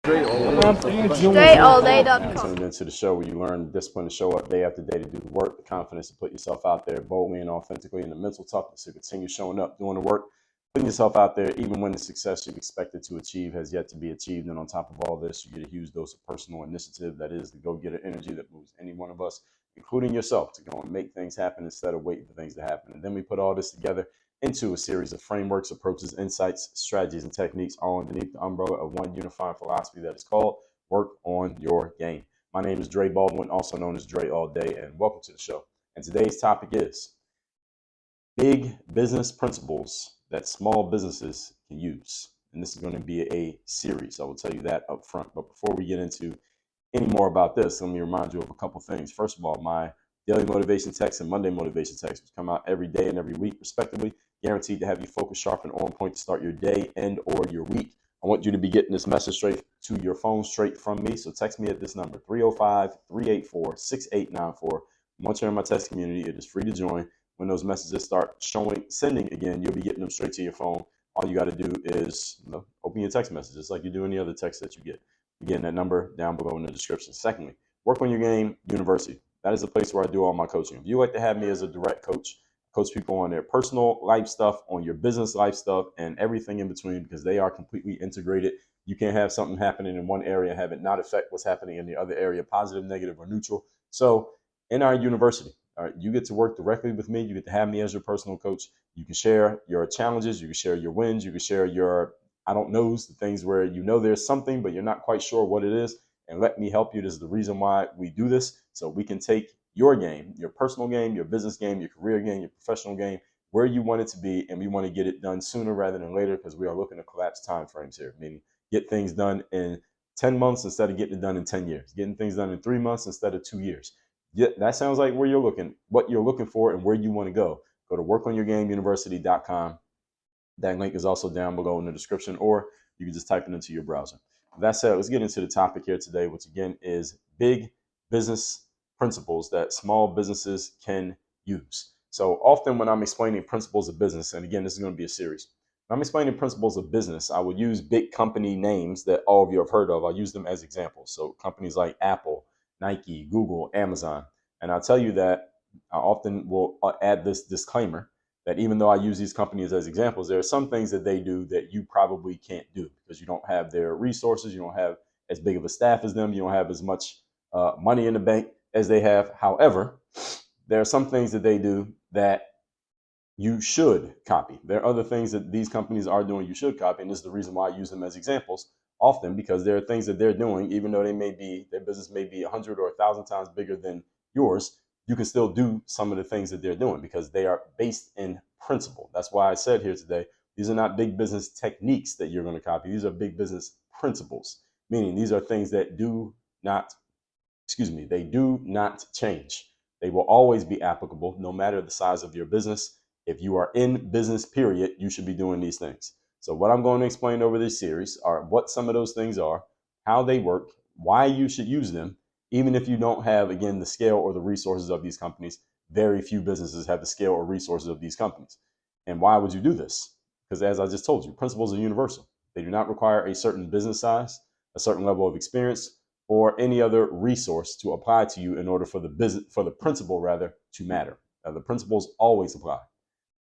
StrayAllDay.com. Tuned into the show where you learn the discipline to show up day after day to do the work, the confidence to put yourself out there boldly and authentically, and the mental toughness to continue showing up, doing the work, putting yourself out there, even when the success you've expected to achieve has yet to be achieved. And on top of all this, you get a huge dose of personal initiative. That is the go-getter energy that moves any one of us, including yourself, to go and make things happen instead of waiting for things to happen. And then we put all this together into a series of frameworks, approaches, insights, strategies, and techniques, all underneath the umbrella of one unifying philosophy that is called Work on Your Game. My name is Dre Baldwin, also known as Dre All Day, and welcome to the show. And today's topic is big business principles that small businesses can use. And this is going to be a series. I will tell you that up front. But before we get into any more about this, let me remind you of a couple things. First of all, my daily motivation text and Monday motivation text, which come out every day and every week, respectively, guaranteed to have you focused, sharp, and on point to start your day and or your week. I want you to be getting this message straight to your phone, straight from me. So text me at this number, 305-384-6894. Once you're in my text community, it is free to join. When those messages start sending again, you'll be getting them straight to your phone. All you got to do is open your text messages like you do any other text that you get. Again, that number down below in the description. Secondly, Work on Your Game University. That is the place where I do all my coaching. If you like to have me as a direct coach, coach people on their personal life stuff, on your business life stuff, and everything in between, because they are completely integrated. You can't have something happening in one area and have it not affect what's happening in the other area, positive, negative, or neutral. So in our university, all right, you get to work directly with me. You get to have me as your personal coach. You can share your challenges. You can share your wins. You can share your I don't knows, the things where you know there's something, but you're not quite sure what it is. And let me help you. This is the reason why we do this. So we can take your game, your personal game, your business game, your career game, your professional game, where you want it to be. And we want to get it done sooner rather than later, because we are looking to collapse timeframes here, meaning get things done in 10 months instead of getting it done in 10 years, getting things done in 3 months instead of 2 years. Yeah, that sounds like where you're looking, what you're looking for and where you want to go. Go to workonyourgameuniversity.com. That link is also down below in the description, or you can just type it into your browser. That said, let's get into the topic here today, which again is big business principles that small businesses can use. So often when I'm explaining principles of business, and again, this is going to be a series, when I'm explaining principles of business, I will use big company names that all of you have heard of. I'll use them as examples. So companies like Apple, Nike, Google, Amazon. And I'll tell you that I often will add this disclaimer that even though I use these companies as examples, there are some things that they do that you probably can't do because you don't have their resources. You don't have as big of a staff as them. You don't have as much money in the bank as they have. However, there are some things that they do that you should copy. There are other things that these companies are doing you should copy. And this is the reason why I use them as examples often, because there are things that they're doing, even though their business may be 100 or 1,000 times bigger than yours, you can still do some of the things that they're doing because they are based in principle. That's why I said here today, these are not big business techniques that you're going to copy. These are big business principles, meaning these are things that do not change. They will always be applicable no matter the size of your business. If you are in business, period, you should be doing these things. So what I'm going to explain over this series are what some of those things are, how they work, why you should use them. Even if you don't have, again, the scale or the resources of these companies, very few businesses have the scale or resources of these companies. And why would you do this? Because as I just told you, principles are universal. They do not require a certain business size, a certain level of experience, or any other resource to apply to you in order for the principle to matter. The principles always apply.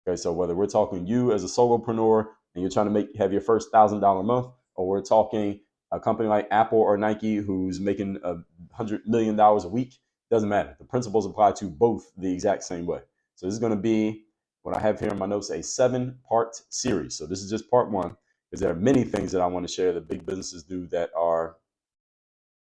Okay, so whether we're talking you as a solopreneur and you're trying to have your first $1,000 month, or we're talking a company like Apple or Nike who's making $100 million a week, doesn't matter. The principles apply to both the exact same way. So this is going to be what I have here in my notes, a 7-part series. So this is just part 1, because there are many things that I want to share that big businesses do that are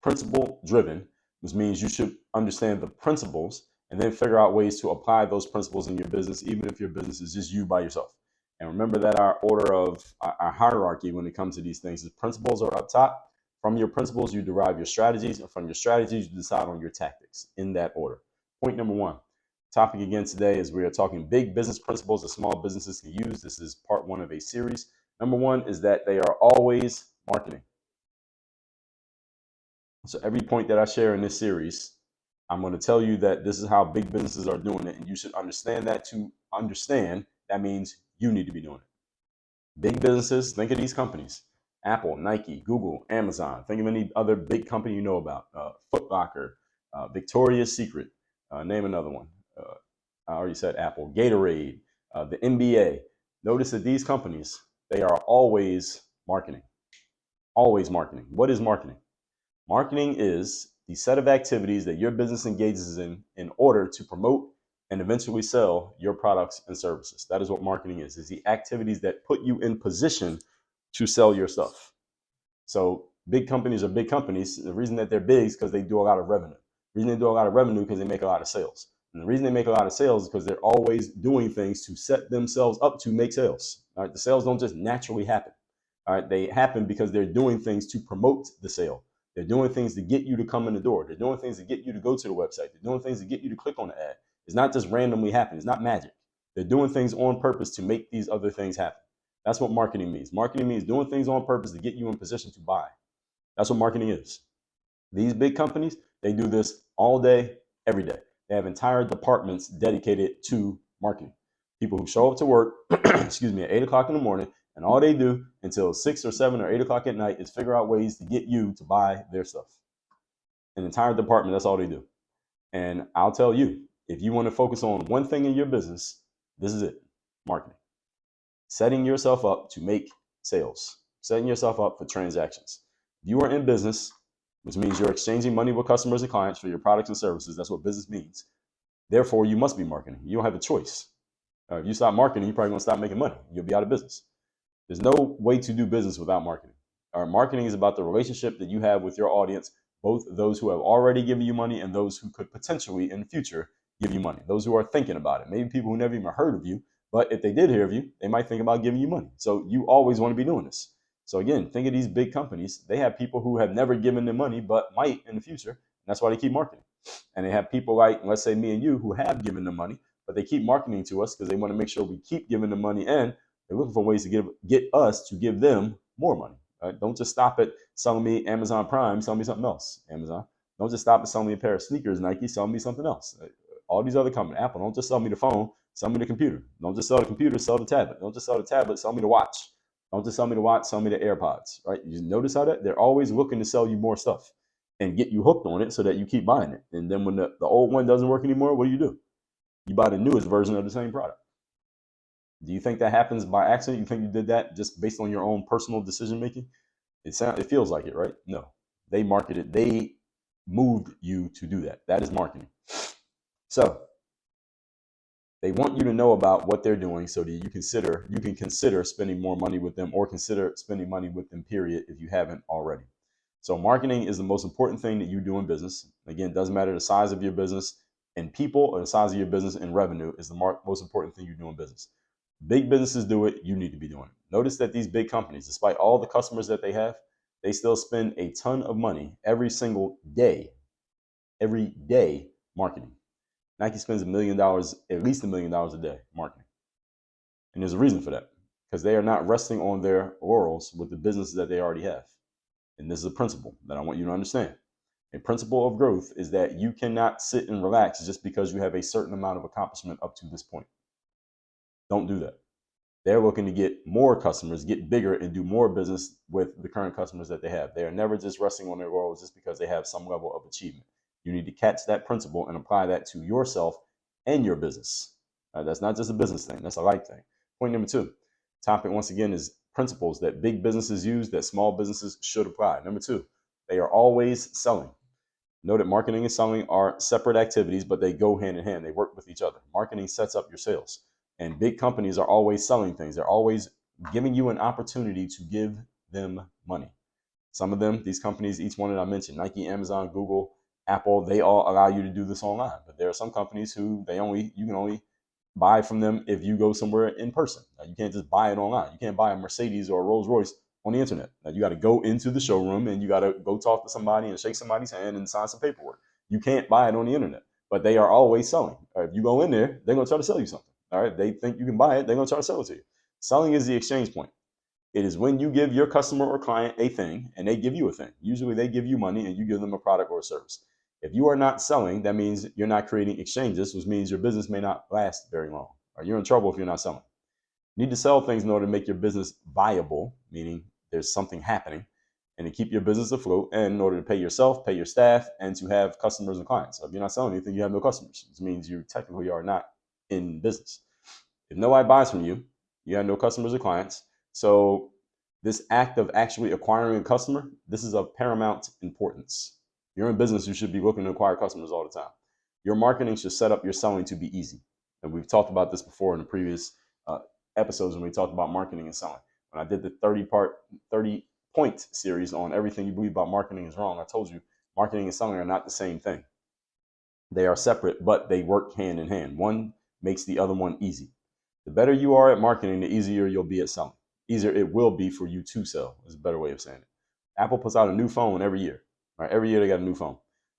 principle driven, which means you should understand the principles and then figure out ways to apply those principles in your business, even if your business is just you by yourself. And remember that our order of our hierarchy when it comes to these things is principles are up top. From your principles, you derive your strategies, and from your strategies, you decide on your tactics in that order. Point number 1. Topic again today is we are talking big business principles that small businesses can use. This is part 1 of a series. Number 1 is that they are always marketing. So every point that I share in this series, I'm going to tell you that this is how big businesses are doing it, and you should understand that. To understand, that means you need to be doing it. Big businesses, think of these companies: Apple, Nike, Google, Amazon. Think of any other big company you know about. Foot Locker, Victoria's Secret. Name another one. I already said Apple, Gatorade, the NBA. Notice that these companies, they are always marketing. Always marketing. What is marketing? Marketing is the set of activities that your business engages in order to promote and eventually sell your products and services. That is what marketing is the activities that put you in position to sell your stuff. So big companies are big companies. The reason that they're big is because they do a lot of revenue. The reason they do a lot of revenue because they make a lot of sales. And the reason they make a lot of sales is because they're always doing things to set themselves up to make sales. All right, the sales don't just naturally happen. All right, they happen because they're doing things to promote the sale. They're doing things to get you to come in the door. They're doing things to get you to go to the website. They're doing things to get you to click on the ad. It's not just randomly happening. It's not magic. They're doing things on purpose to make these other things happen. That's what marketing means. Marketing means doing things on purpose to get you in position to buy. That's what marketing is. These big companies, they do this all day, every day. They have entire departments dedicated to marketing. People who show up to work, excuse me, at 8 o'clock in the morning, and all they do until 6 or 7 or 8 o'clock at night is figure out ways to get you to buy their stuff. An entire department, that's all they do. And I'll tell you, if you want to focus on one thing in your business, this is it, marketing. Setting yourself up to make sales, setting yourself up for transactions. If you are in business, which means you're exchanging money with customers and clients for your products and services, that's what business means. Therefore, you must be marketing. You don't have a choice. If you stop marketing, you're probably going to stop making money. You'll be out of business. There's no way to do business without marketing. Marketing is about the relationship that you have with your audience, both those who have already given you money and those who could potentially in the future give you money, those who are thinking about it. Maybe people who never even heard of you, but if they did hear of you, they might think about giving you money. So you always want to be doing this. So again, think of these big companies. They have people who have never given them money, but might in the future. And that's why they keep marketing. And they have people like, let's say me and you, who have given them money, but they keep marketing to us because they want to make sure we keep giving them money, and they're looking for ways to get us to give them more money. Right? Don't just stop at selling me Amazon Prime, sell me something else, Amazon. Don't just stop at selling me a pair of sneakers, Nike, sell me something else. All these other companies, Apple, don't just sell me the phone, sell me the computer. Don't just sell the computer, sell the tablet. Don't just sell the tablet, sell me the watch. Don't just sell me the watch, sell me the AirPods, right? You notice how they're always looking to sell you more stuff and get you hooked on it so that you keep buying it. And then when the old one doesn't work anymore, what do? You buy the newest version of the same product. Do you think that happens by accident? You think you did that just based on your own personal decision making? It feels like it, right? No. They marketed, they moved you to do that. That is marketing. So they want you to know about what they're doing so that you can consider spending more money with them, or consider spending money with them, period, if you haven't already. So marketing is the most important thing that you do in business. Again, it doesn't matter the size of your business in people or the size of your business in revenue, is the most important thing you do in business. Big businesses do it, you need to be doing it. Notice that these big companies, despite all the customers that they have, they still spend a ton of money every single day, marketing. Nike spends $1 million, at least $1 million a day marketing. And there's a reason for that, because they are not resting on their laurels with the businesses that they already have. And this is a principle that I want you to understand. A principle of growth is that you cannot sit and relax just because you have a certain amount of accomplishment up to this point. Don't do that. They're looking to get more customers, get bigger, and do more business with the current customers that they have. They are never just resting on their laurels just because they have some level of achievement. You need to catch that principle and apply that to yourself and your business. That's not just a business thing. That's a life thing. Point number 2. Topic, once again, is principles that big businesses use that small businesses should apply. Number 2, they are always selling. Know that marketing and selling are separate activities, but they go hand in hand. They work with each other. Marketing sets up your sales. And big companies are always selling things. They're always giving you an opportunity to give them money. Some of them, these companies, each one that I mentioned, Nike, Amazon, Google, Apple, they all allow you to do this online. But there are some companies who you can only buy from them if you go somewhere in person. You can't just buy it online. You can't buy a Mercedes or a Rolls Royce on the internet. You got to go into the showroom and you got to go talk to somebody and shake somebody's hand and sign some paperwork. You can't buy it on the internet, but they are always selling. If you go in there, they're going to try to sell you something. All right. They think you can buy it. They're going to try to sell it to you. Selling is the exchange point. It is when you give your customer or client a thing and they give you a thing. Usually they give you money and you give them a product or a service. If you are not selling, that means you're not creating exchanges, which means your business may not last very long. Or you're in trouble if you're not selling. You need to sell things in order to make your business viable, meaning there's something happening, and to keep your business afloat, and in order to pay yourself, pay your staff, and to have customers and clients. So if you're not selling anything, you have no customers, which means you technically are not in business. If nobody buys from you, you have no customers or clients. So this act of actually acquiring a customer, this is of paramount importance. If you're in business, you should be looking to acquire customers all the time. Your marketing should set up your selling to be easy. And we've talked about this before in the previous episodes when we talked about marketing and selling. When I did the 30-point series on everything you believe about marketing is wrong, I told you marketing and selling are not the same thing. They are separate, but they work hand in hand. One makes the other one easy. The better you are at marketing, the easier you'll be at selling. Easier it will be for you to sell, is a better way of saying it. Apple puts out a new phone every year. Right? Every year they got a new phone.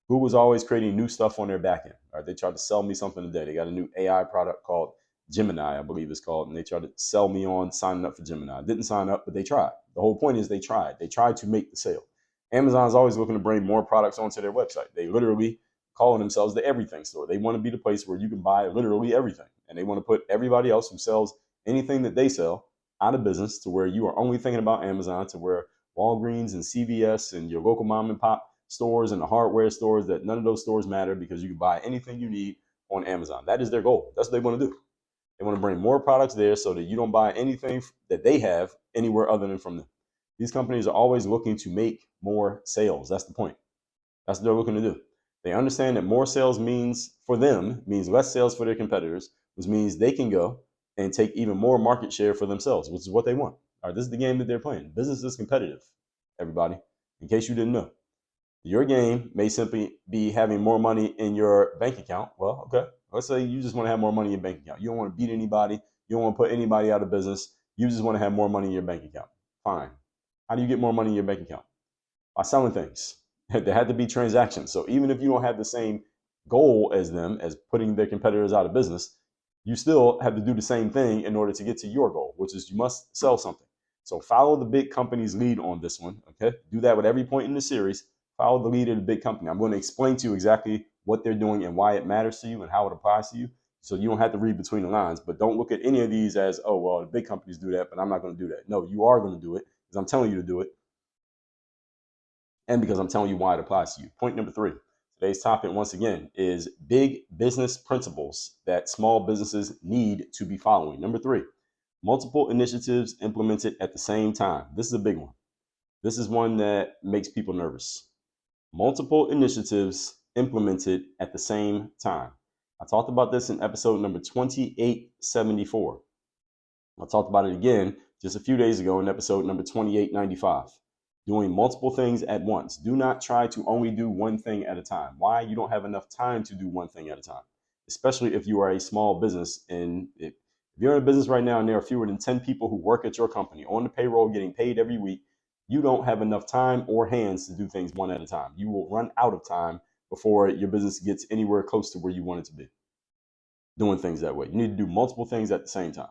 Google's always creating new stuff on their back end. Right? They tried to sell me something today. They got a new AI product called Gemini, I believe it's called, and they tried to sell me on signing up for Gemini. I didn't sign up, but they tried. The whole point is they tried. They tried to make the sale. Amazon's always looking to bring more products onto their website. They literally calling themselves the everything store. They want to be the place where you can buy literally everything. And they want to put everybody else who sells anything that they sell out of business, to where you are only thinking about Amazon, to where Walgreens and CVS and your local mom and pop stores and the hardware stores, that none of those stores matter because you can buy anything you need on Amazon. That is their goal. That's what they want to do. They want to bring more products there so that you don't buy anything that they have anywhere other than from them. These companies are always looking to make more sales. That's the point. That's what they're looking to do. They understand that more sales means for them means less sales for their competitors, which means they can go and take even more market share for themselves, which is what they want. All right, this is the game that they're playing. Business is competitive, everybody, in case you didn't know. Your game may simply be having more money in your bank account. Well, okay, let's say you just want to have more money in your bank account. You don't want to beat anybody. You don't want to put anybody out of business. You just want to have more money in your bank account. Fine. How do you get more money in your bank account? By selling things. There had to be transactions. So even if you don't have the same goal as them, as putting their competitors out of business, you still have to do the same thing in order to get to your goal, which is you must sell something. So follow the big company's lead on this one. Okay. Do that with every point in the series. Follow the lead of the big company. I'm going to explain to you exactly what they're doing and why it matters to you and how it applies to you. So you don't have to read between the lines, but don't look at any of these as, oh, well, the big companies do that, but I'm not going to do that. No, you are going to do it because I'm telling you to do it. And because I'm telling you why it applies to you. Point number 3. Today's topic, once again, is big business principles that small businesses need to be following. Number 3, multiple initiatives implemented at the same time. This is a big one. This is one that makes people nervous. Multiple initiatives implemented at the same time. I talked about this in episode number 2874. I talked about it again just a few days ago in episode number 2895. Doing multiple things at once. Do not try to only do one thing at a time. Why? You don't have enough time to do one thing at a time, especially if you are a small business. And if you're in a business right now and there are fewer than 10 people who work at your company on the payroll getting paid every week, you don't have enough time or hands to do things one at a time. You will run out of time before your business gets anywhere close to where you want it to be. Doing things that way. You need to do multiple things at the same time.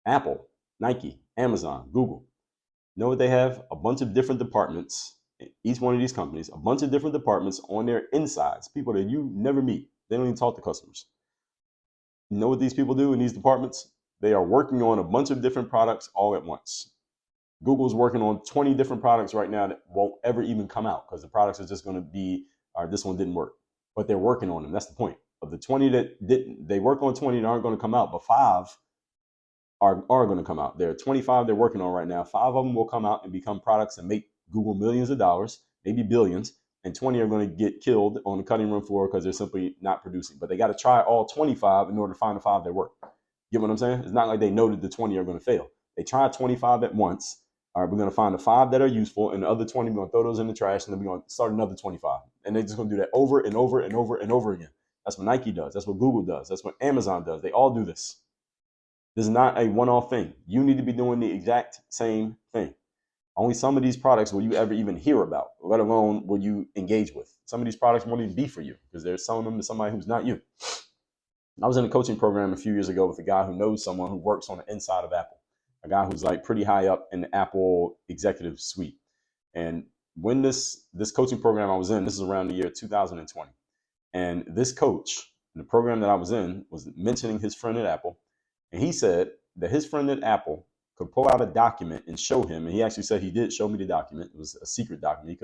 Apple, Nike, Amazon, Google. Know what they have? A bunch of different departments, each one of these companies, a bunch of different departments on their insides, people that you never meet. They don't even talk to customers. You know what these people do in these departments? They are working on a bunch of different products all at once. Google's working on 20 different products right now that won't ever even come out because the products are just going to be, this one didn't work. But they're working on them. That's the point. Of the 20 that didn't, they work on 20 that aren't going to come out, but 5 are going to come out. There are 25 they're working on right now. 5 of them will come out and become products and make Google millions of dollars, maybe billions, and 20 are going to get killed on the cutting room floor because they're simply not producing. But they got to try all 25 in order to find the 5 that work. Get what I'm saying? It's not like they know that the 20 are going to fail. They try 25 at once. All right, we're going to find the 5 that are useful, and the other 20, we're going to throw those in the trash, and then we're going to start another 25. And they're just going to do that over and over and over and over again. That's what Nike does. That's what Google does. That's what Amazon does. They all do this. This is not a one-off thing. You need to be doing the exact same thing. Only some of these products will you ever even hear about, let alone will you engage with. Some of these products won't even be for you because they're selling them to somebody who's not you. I was in a coaching program a few years ago with a guy who knows someone who works on the inside of Apple, a guy who's like pretty high up in the Apple executive suite. And when this coaching program I was in, this is around the year 2020. And this coach in the program that I was in was mentioning his friend at Apple. And he said that his friend at Apple could pull out a document and show him, and he actually said he did show me the document. It was a secret document.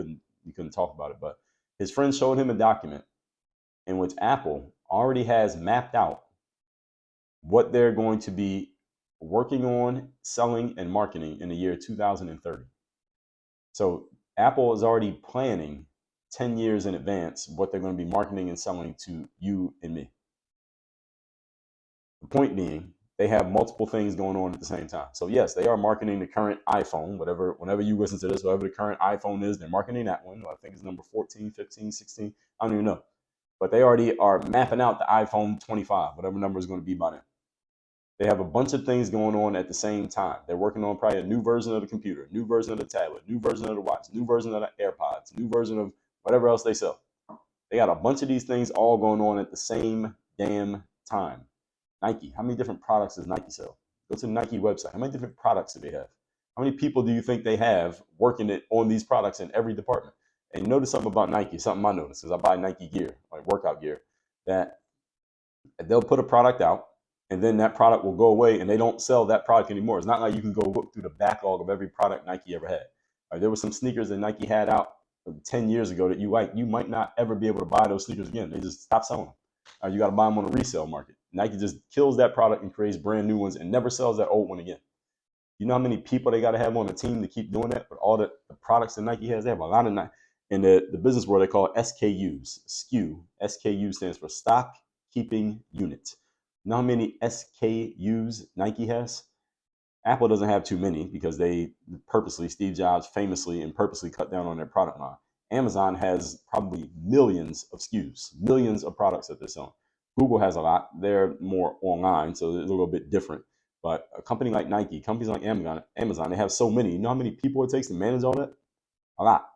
He couldn't talk about it, but his friend showed him a document in which Apple already has mapped out what they're going to be working on, selling, and marketing in the year 2030. So Apple is already planning 10 years in advance what they're going to be marketing and selling to you and me. The point being, they have multiple things going on at the same time. So yes, they are marketing the current iPhone, whenever you listen to this, whatever the current iPhone is, they're marketing that one. I think it's number 14, 15, 16. I don't even know. But they already are mapping out the iPhone 25, whatever number is going to be by then. They have a bunch of things going on at the same time. They're working on probably a new version of the computer, new version of the tablet, new version of the watch, new version of the AirPods, new version of whatever else they sell. They got a bunch of these things all going on at the same damn time. Nike, how many different products does Nike sell? Go to the Nike website. How many different products do they have? How many people do you think they have working on these products in every department? And you notice something about Nike, something I noticed because I buy Nike gear, like workout gear, that they'll put a product out and then that product will go away and they don't sell that product anymore. It's not like you can go look through the backlog of every product Nike ever had. There were some sneakers that Nike had out 10 years ago that you might not ever be able to buy those sneakers again. They just stopped selling them. You got to buy them on the resale market. Nike just kills that product and creates brand new ones and never sells that old one again. You know how many people they got to have on the team to keep doing that? But all the products that Nike has, they have a lot of Nike. In the business world, they call it SKUs. SKU. SKU stands for stock keeping unit. You know how many SKUs Nike has? Apple doesn't have too many because they purposely, Steve Jobs famously and purposely cut down on their product line. Amazon has probably millions of SKUs, millions of products that they're selling. Google has a lot. They're more online, so it's a little bit different. But a company like Nike, companies like Amazon, they have so many. You know how many people it takes to manage all that? A lot.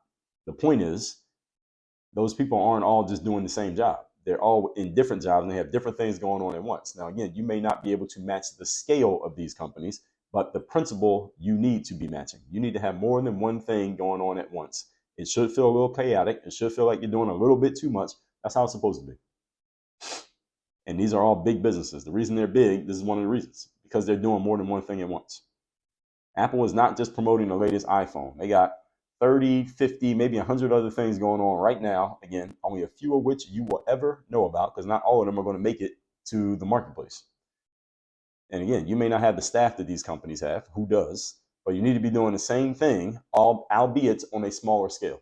The point is, those people aren't all just doing the same job. They're all in different jobs and they have different things going on at once. Now, again, you may not be able to match the scale of these companies, but the principle you need to be matching. You need to have more than one thing going on at once. It should feel a little chaotic. It should feel like you're doing a little bit too much. That's how it's supposed to be. And these are all big businesses. The reason they're big, this is one of the reasons, because they're doing more than one thing at once. Apple is not just promoting the latest iPhone. They got 30, 50, maybe 100 other things going on right now. Again, only a few of which you will ever know about because not all of them are going to make it to the marketplace. And again, you may not have the staff that these companies have. Who does? But you need to be doing the same thing, albeit on a smaller scale.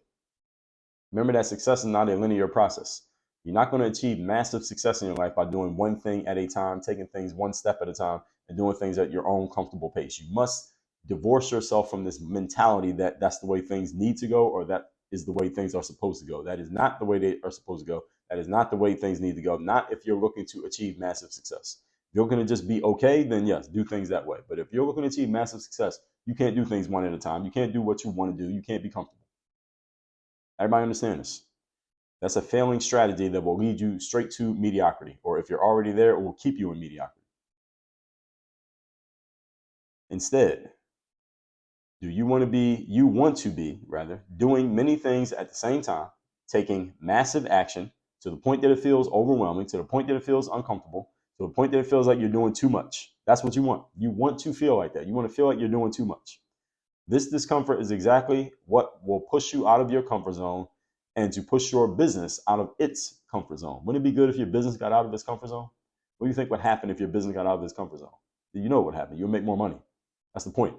Remember that success is not a linear process. You're not going to achieve massive success in your life by doing one thing at a time, taking things one step at a time, and doing things at your own comfortable pace. You must divorce yourself from this mentality that that's the way things need to go or that is the way things are supposed to go. That is not the way they are supposed to go. That is not the way things need to go. Not if you're looking to achieve massive success. If you're going to just be okay, then yes, do things that way. But if you're looking to achieve massive success, you can't do things one at a time. You can't do what you want to do. You can't be comfortable. Everybody understand this? That's a failing strategy that will lead you straight to mediocrity. Or if you're already there, it will keep you in mediocrity. Instead, you want to be doing many things at the same time, taking massive action to the point that it feels overwhelming, to the point that it feels uncomfortable, to the point that it feels like you're doing too much. That's what you want. You want to feel like that. You want to feel like you're doing too much. This discomfort is exactly what will push you out of your comfort zone and to push your business out of its comfort zone. Wouldn't it be good if your business got out of its comfort zone? What do you think would happen if your business got out of its comfort zone? You know what would happen. You'll make more money. That's the point.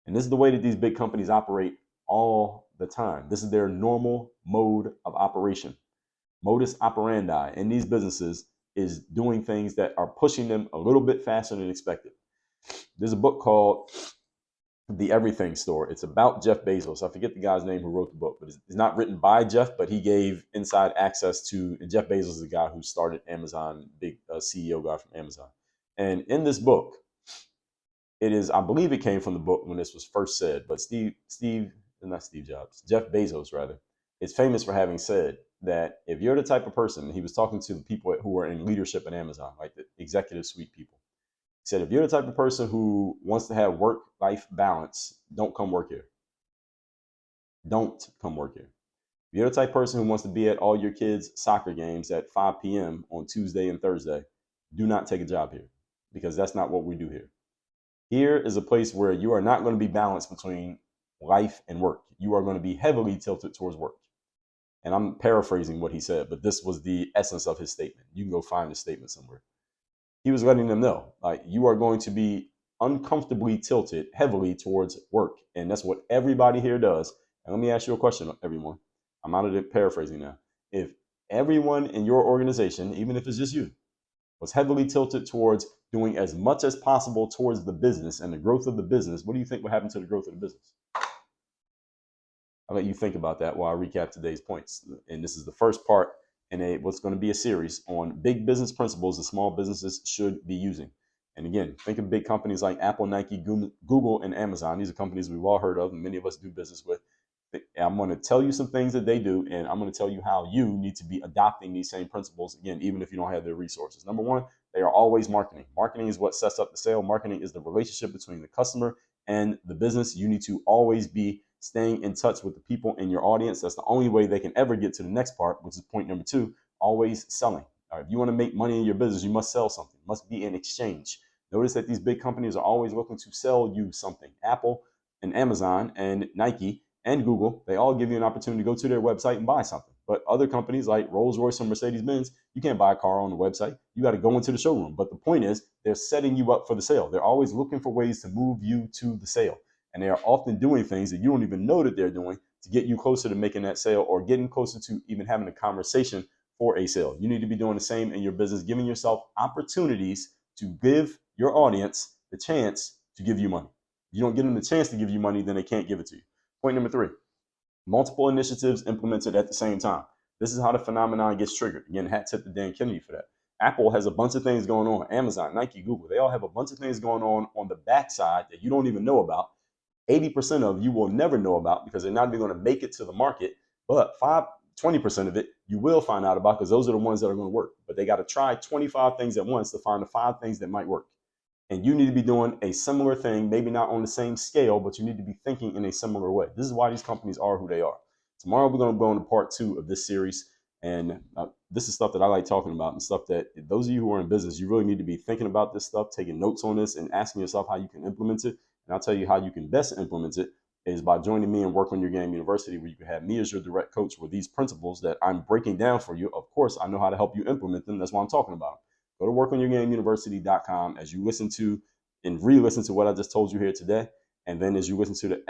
And this is the way that these big companies operate all the time. This is their normal mode of operation. Modus operandi in these businesses is doing things that are pushing them a little bit faster than expected. There's a book called The Everything Store. It's about Jeff Bezos. I forget the guy's name who wrote the book, but it's not written by Jeff, but he gave inside access to, and Jeff Bezos is the guy who started Amazon, big CEO guy from Amazon. And in this book, it is, I believe it came from the book when this was first said, but Jeff Bezos rather, is famous for having said that if you're the type of person, he was talking to the people who are in leadership at Amazon, like the executive suite people. He said, if you're the type of person who wants to have work-life balance, don't come work here. Don't come work here. If you're the type of person who wants to be at all your kids' soccer games at 5 p.m. on Tuesday and Thursday, do not take a job here because that's not what we do here. Here is a place where you are not going to be balanced between life and work. You are going to be heavily tilted towards work. And I'm paraphrasing what he said, but this was the essence of his statement. You can go find the statement somewhere. He was letting them know, like, you are going to be uncomfortably tilted heavily towards work. And that's what everybody here does. And let me ask you a question, everyone. I'm out of the paraphrasing now. If everyone in your organization, even if it's just you, was heavily tilted towards doing as much as possible towards the business and the growth of the business, what do you think would happen to the growth of the business? I'll let you think about that while I recap today's points. And this is the first part in what's going to be a series on big business principles that small businesses should be using. And again, think of big companies like Apple, Nike, Google, and Amazon. These are companies we've all heard of and many of us do business with. I'm going to tell you some things that they do, and I'm going to tell you how you need to be adopting these same principles, again, even if you don't have their resources. Number one, they are always marketing. Marketing is what sets up the sale. Marketing is the relationship between the customer and the business. You need to always be staying in touch with the people in your audience. That's the only way they can ever get to the next part, which is point number two, always selling. All right, if you want to make money in your business, you must sell something. It must be an exchange. Notice that these big companies are always looking to sell you something. Apple and Amazon and Nike and Google, they all give you an opportunity to go to their website and buy something. But other companies like Rolls-Royce and Mercedes-Benz, you can't buy a car on the website. You got to go into the showroom. But the point is, they're setting you up for the sale. They're always looking for ways to move you to the sale. And they are often doing things that you don't even know that they're doing to get you closer to making that sale or getting closer to even having a conversation for a sale. You need to be doing the same in your business, giving yourself opportunities to give your audience the chance to give you money. If you don't give them the chance to give you money, then they can't give it to you. Point number three, multiple initiatives implemented at the same time. This is how the phenomenon gets triggered. Again, hat tip to Dan Kennedy for that. Apple has a bunch of things going on. Amazon, Nike, Google, they all have a bunch of things going on the backside that you don't even know about. 80% of you will never know about because they're not even going to make it to the market. But 20% of it you will find out about because those are the ones that are going to work. But they got to try 25 things at once to find the 5 things that might work. And you need to be doing a similar thing, maybe not on the same scale, but you need to be thinking in a similar way. This is why these companies are who they are. Tomorrow, we're going to go into part 2 of this series. And this is stuff that I like talking about and stuff that those of you who are in business, you really need to be thinking about this stuff, taking notes on this and asking yourself how you can implement it. And I'll tell you how you can best implement it is by joining me in Work on Your Game University, where you can have me as your direct coach, where these principles that I'm breaking down for you, of course, I know how to help you implement them. That's why I'm talking about them. Go to workonyourgameuniversity.com as you listen to and re-listen to what I just told you here today. And then as you listen to the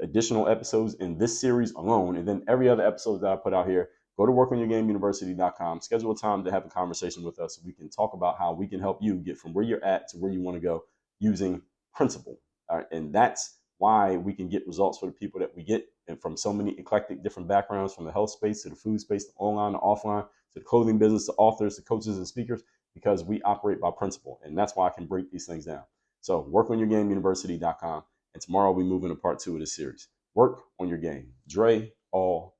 additional episodes in this series alone, and then every other episode that I put out here, go to workonyourgameuniversity.com, schedule a time to have a conversation with us so we can talk about how we can help you get from where you're at to where you want to go using principle. All right, and that's why we can get results for the people that we get, and from so many eclectic different backgrounds, from the health space to the food space, to online to offline, to the clothing business, to authors, to coaches and speakers, because we operate by principle. And that's why I can break these things down. So workonyourgameuniversity.com. And tomorrow we move into part 2 of this series. Work on your game. Dre, all